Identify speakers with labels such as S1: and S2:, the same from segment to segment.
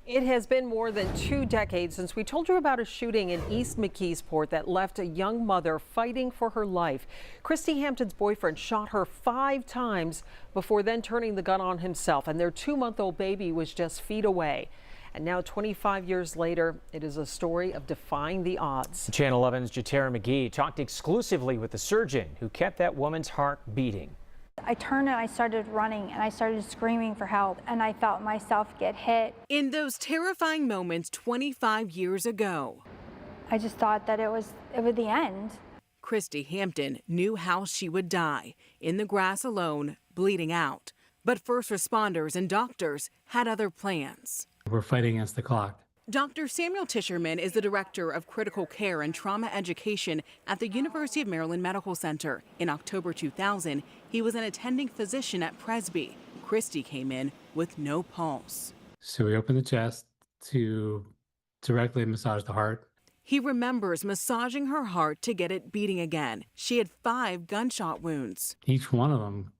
S1: It has been more than 2 decades since we told you about a shooting in East McKeesport that left a young mother fighting for her life. Christy Hampton's boyfriend shot her 5 times before then turning the gun on himself, and their 2-month-old baby was just feet away. And now, 25 years later, it is a story of defying the odds.
S2: Channel 11's Jatera McGee talked exclusively with the surgeon who kept that woman's heart beating.
S3: I turned and I started running and I started screaming for help, and I felt myself get hit.
S4: In those terrifying moments 25 years ago,
S3: I just thought that it was the end.
S4: Christy Hampton knew how she would die, in the grass alone, bleeding out. But first responders and doctors had other plans.
S5: We're fighting against the clock.
S4: Dr. Samuel Tischerman is the director of critical care and trauma education at the University of Maryland Medical Center. In October 2000, he was an attending physician at Presby. Christy came in with no pulse.
S5: So we opened the chest to directly massage the heart.
S4: He remembers massaging her heart to get it beating again. She had 5 gunshot wounds.
S5: Each one of them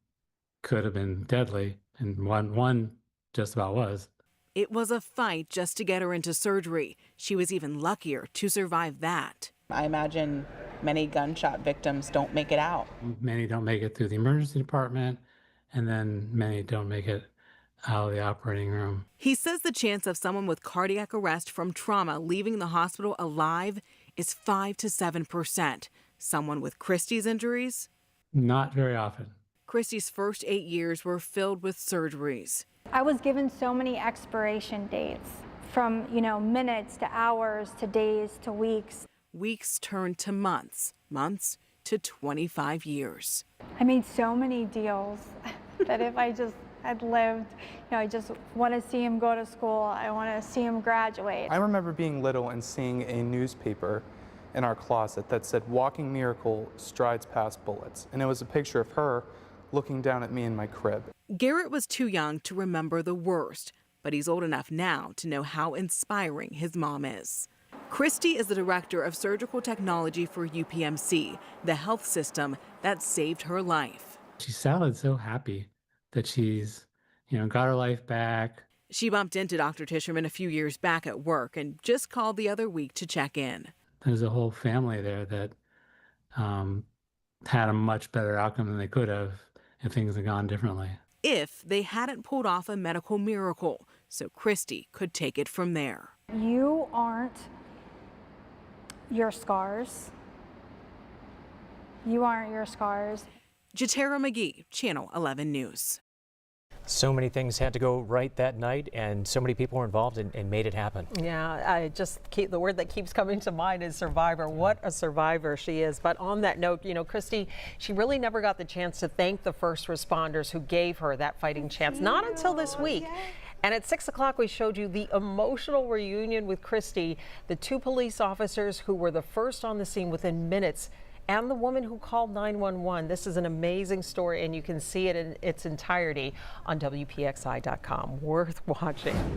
S5: could have been deadly, and one just about was.
S4: It was a fight just to get her into surgery. She was even luckier to survive that.
S6: I imagine many gunshot victims don't make it out.
S5: Many don't make it through the emergency department, and then many don't make it out of the operating room.
S4: He says the chance of someone with cardiac arrest from trauma leaving the hospital alive is 5 to 7%. Someone with Christy's injuries?
S5: Not very often.
S4: Christy's first 8 years were filled with surgeries.
S3: I was given so many expiration dates, from minutes to hours to days to weeks.
S4: Weeks turned to months, months to 25 years.
S3: I made so many deals that if I just had lived, I just want to see him go to school. I want to see him graduate.
S7: I remember being little and seeing a newspaper in our closet that said, "Walking miracle strides past bullets." And it was a picture of her looking down at me in my crib.
S4: Garrett was too young to remember the worst, but he's old enough now to know how inspiring his mom is. Christy is the director of surgical technology for UPMC, the health system that saved her life.
S5: She sounded so happy that she's, got her life back.
S4: She bumped into Dr. Tischerman a few years back at work and just called the other week to check in.
S5: There's a whole family there that had a much better outcome than they could have if things had gone differently.
S4: If they hadn't pulled off a medical miracle, so Christy could take it from there.
S3: You aren't your scars. You aren't your scars.
S4: Jatera McGee, Channel 11 News.
S2: So many things had to go right that night, and so many people were involved and made it happen.
S1: Yeah, the word that keeps coming to mind is survivor. What a survivor she is. But on that note, Christy, she really never got the chance to thank the first responders who gave her that fighting chance. Not until this week. And at 6 o'clock, we showed you the emotional reunion with Christy, the 2 police officers who were the first on the scene within minutes, and the woman who called 911. This is an amazing story, and you can see it in its entirety on WPXI.com. Worth watching.